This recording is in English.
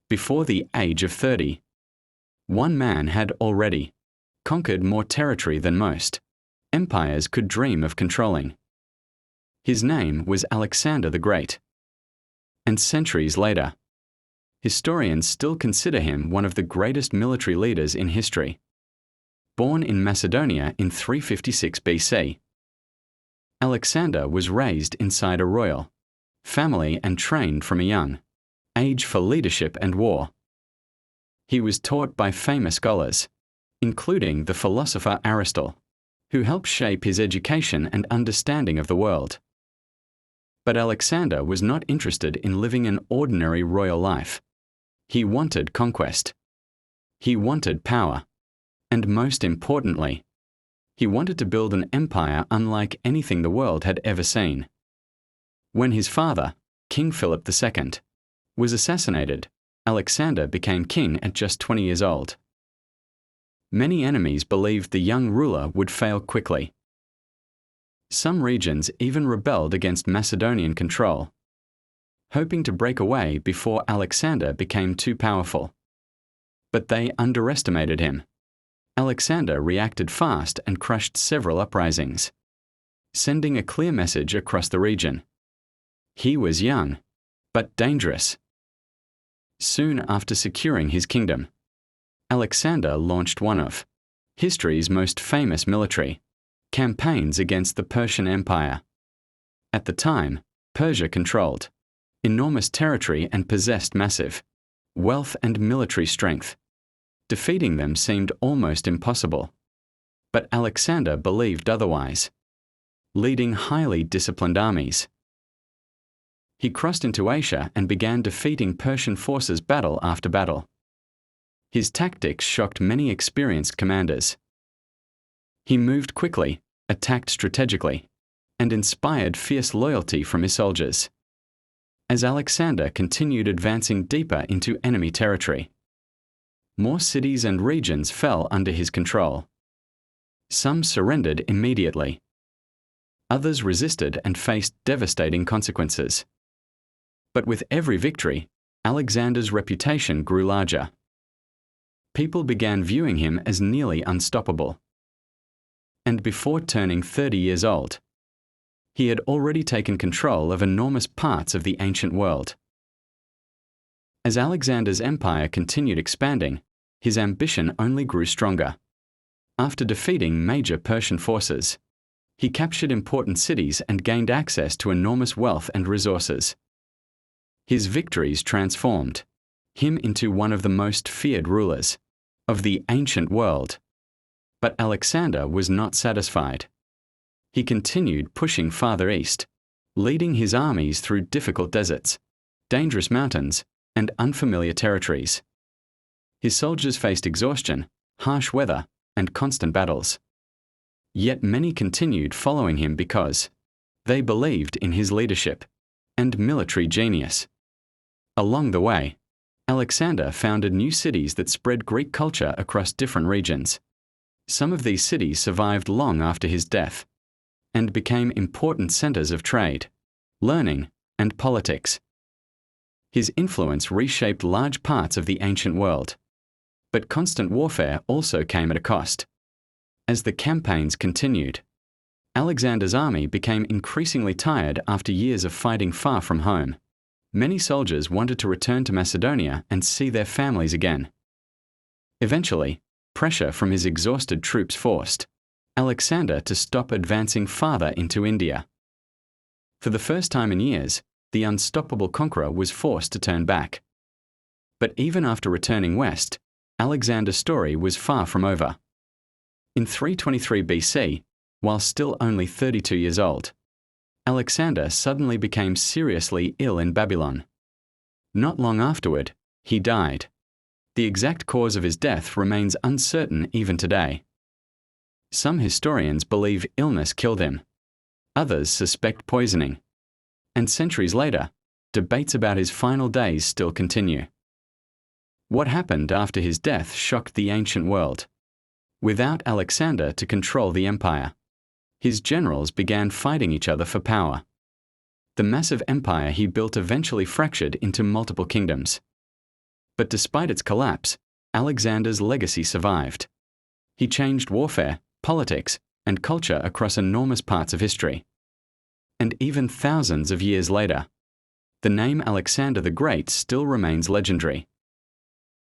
before the age of 30. One man had already conquered more territory than most empires could dream of controlling. His name was Alexander the Great. And centuries later, historians still consider him one of the greatest military leaders in history. Born in Macedonia in 356 BC, Alexander was raised inside a royal family and trained from a young age for leadership and war. He was taught by famous scholars, including the philosopher Aristotle, who helped shape his education and understanding of the world. But Alexander was not interested in living an ordinary royal life. He wanted conquest. He wanted power. And most importantly, he wanted to build an empire unlike anything the world had ever seen. When his father, King Philip II, was assassinated, Alexander became king at just 20 years old. Many enemies believed the young ruler would fail quickly. Some regions even rebelled against Macedonian control, hoping to break away before Alexander became too powerful. But they underestimated him. Alexander reacted fast and crushed several uprisings, sending a clear message across the region. He was young, but dangerous. Soon after securing his kingdom, Alexander launched one of history's most famous military campaigns against the Persian Empire. At the time, Persia controlled enormous territory and possessed massive wealth and military strength. Defeating them seemed almost impossible. But Alexander believed otherwise, leading highly disciplined armies. He crossed into Asia and began defeating Persian forces battle after battle. His tactics shocked many experienced commanders. He moved quickly, attacked strategically, and inspired fierce loyalty from his soldiers. As Alexander continued advancing deeper into enemy territory, more cities and regions fell under his control. Some surrendered immediately. Others resisted and faced devastating consequences. But with every victory, Alexander's reputation grew larger. People began viewing him as nearly unstoppable. And before turning 30 years old, he had already taken control of enormous parts of the ancient world. As Alexander's empire continued expanding, his ambition only grew stronger. After defeating major Persian forces, he captured important cities and gained access to enormous wealth and resources. His victories transformed him into one of the most feared rulers of the ancient world. But Alexander was not satisfied. He continued pushing farther east, leading his armies through difficult deserts, dangerous mountains, and unfamiliar territories. His soldiers faced exhaustion, harsh weather, and constant battles. Yet many continued following him because they believed in his leadership and military genius. Along the way, Alexander founded new cities that spread Greek culture across different regions. Some of these cities survived long after his death and became important centers of trade, learning, and politics. His influence reshaped large parts of the ancient world. But constant warfare also came at a cost. As the campaigns continued, Alexander's army became increasingly tired after years of fighting far from home. Many soldiers wanted to return to Macedonia and see their families again. Eventually, pressure from his exhausted troops forced Alexander to stop advancing farther into India. For the first time in years, the unstoppable conqueror was forced to turn back. But even after returning west, Alexander's story was far from over. In 323 BC, while still only 32 years old, Alexander suddenly became seriously ill in Babylon. Not long afterward, he died. The exact cause of his death remains uncertain even today. Some historians believe illness killed him. Others suspect poisoning. And centuries later, debates about his final days still continue. What happened after his death shocked the ancient world. Without Alexander to control the empire, his generals began fighting each other for power. The massive empire he built eventually fractured into multiple kingdoms. But despite its collapse, Alexander's legacy survived. He changed warfare, politics, and culture across enormous parts of history. And even thousands of years later, the name Alexander the Great still remains legendary.